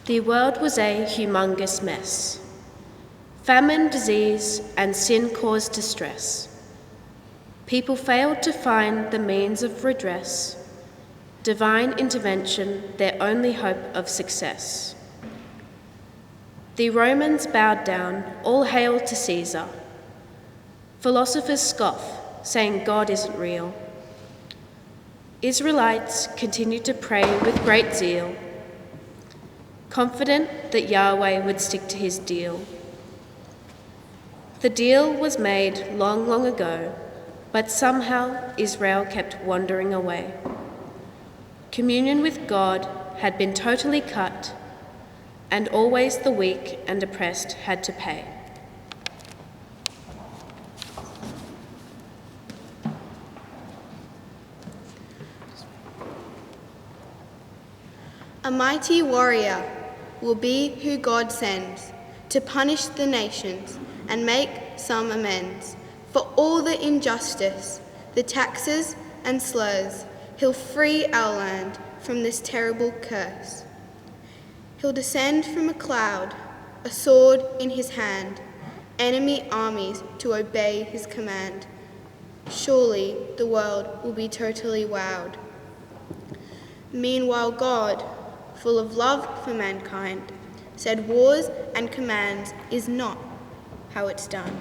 The world was a humongous mess. Famine, disease, and sin caused distress. People failed to find the means of redress. Divine intervention, their only hope of success. The Romans bowed down, all hail to Caesar. Philosophers scoff, saying God isn't real. Israelites continued to pray with great zeal, confident that Yahweh would stick to his deal. The deal was made long, long ago, but somehow Israel kept wandering away. Communion with God had been totally cut, and always the weak and oppressed had to pay. A mighty warrior will be who God sends to punish the nations and make some amends for all the injustice, the taxes and slurs. He'll free our land from this terrible curse. He'll descend from a cloud, a sword in his hand, enemy armies to obey his command. Surely the world will be totally wowed. Meanwhile, God, full of love for mankind, said wars and commands is not how it's done.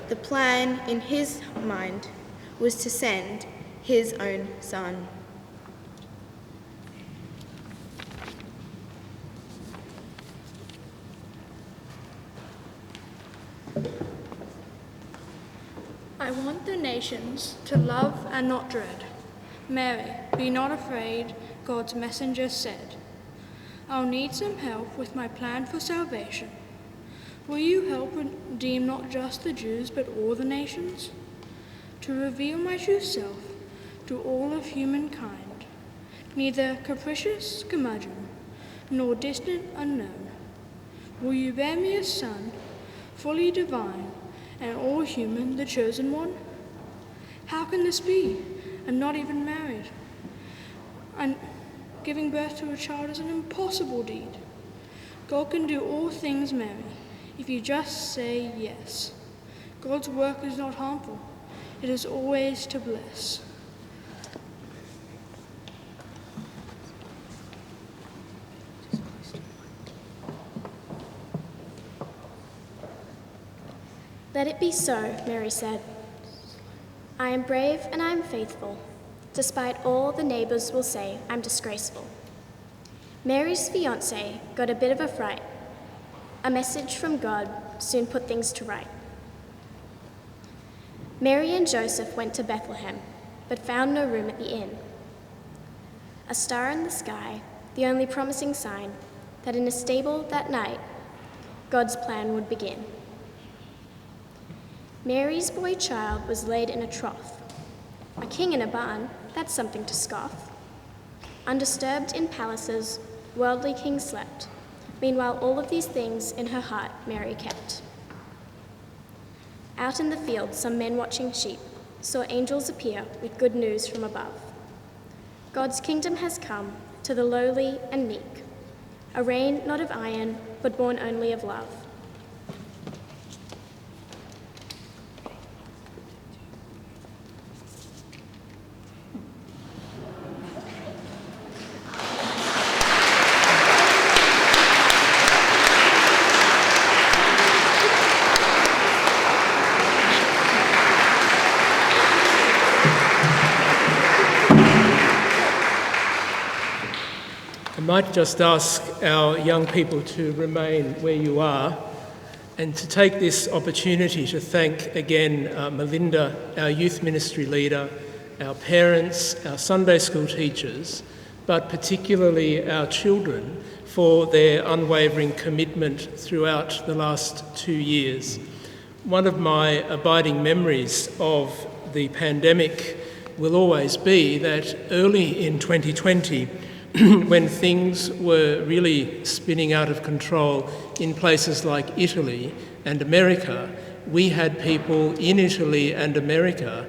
The plan in his mind was to send his own son. I want the nations to love and not dread. Mary, be not afraid, God's messenger said. I'll need some help with my plan for salvation. Will you help redeem not just the Jews but all the nations? To reveal my true self to all of humankind, neither capricious curmudgeon nor distant unknown. Will you bear me a son, fully divine and all human, the chosen one? How can this be? I'm not even married. And giving birth to a child is an impossible deed. God can do all things, Mary, if you just say yes. God's work is not harmful. It is always to bless. Let it be so, Mary said. I am brave and I am faithful, despite all the neighbours will say I'm disgraceful. Mary's fiancé got a bit of a fright. A message from God soon put things to right. Mary and Joseph went to Bethlehem, but found no room at the inn. A star in the sky, the only promising sign that in a stable that night, God's plan would begin. Mary's boy child was laid in a trough. A king in a barn, that's something to scoff. Undisturbed in palaces, worldly kings slept. Meanwhile, all of these things in her heart Mary kept. Out in the field, some men watching sheep saw angels appear with good news from above. God's kingdom has come to the lowly and meek, a reign not of iron, but born only of love. I might just ask our young people to remain where you are and to take this opportunity to thank again Melinda, our youth ministry leader, our parents, our Sunday school teachers, but particularly our children for their unwavering commitment throughout the last 2 years. One of my abiding memories of the pandemic will always be that early in 2020, when things were really spinning out of control in places like Italy and America, we had people in Italy and America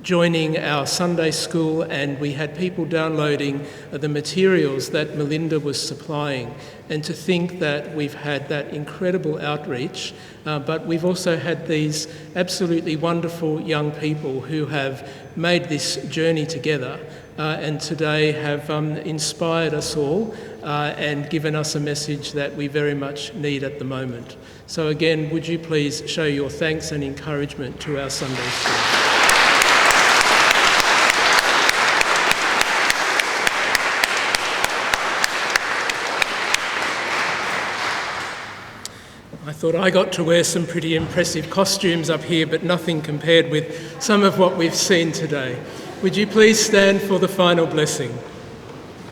joining our Sunday school, and we had people downloading the materials that Melinda was supplying. And to think that we've had that incredible outreach, but we've also had these absolutely wonderful young people who have made this journey together and today have inspired us all and given us a message that we very much need at the moment. So again, would you please show your thanks and encouragement to our Sunday school. I thought I got to wear some pretty impressive costumes up here, but nothing compared with some of what we've seen today. Would you please stand for the final blessing?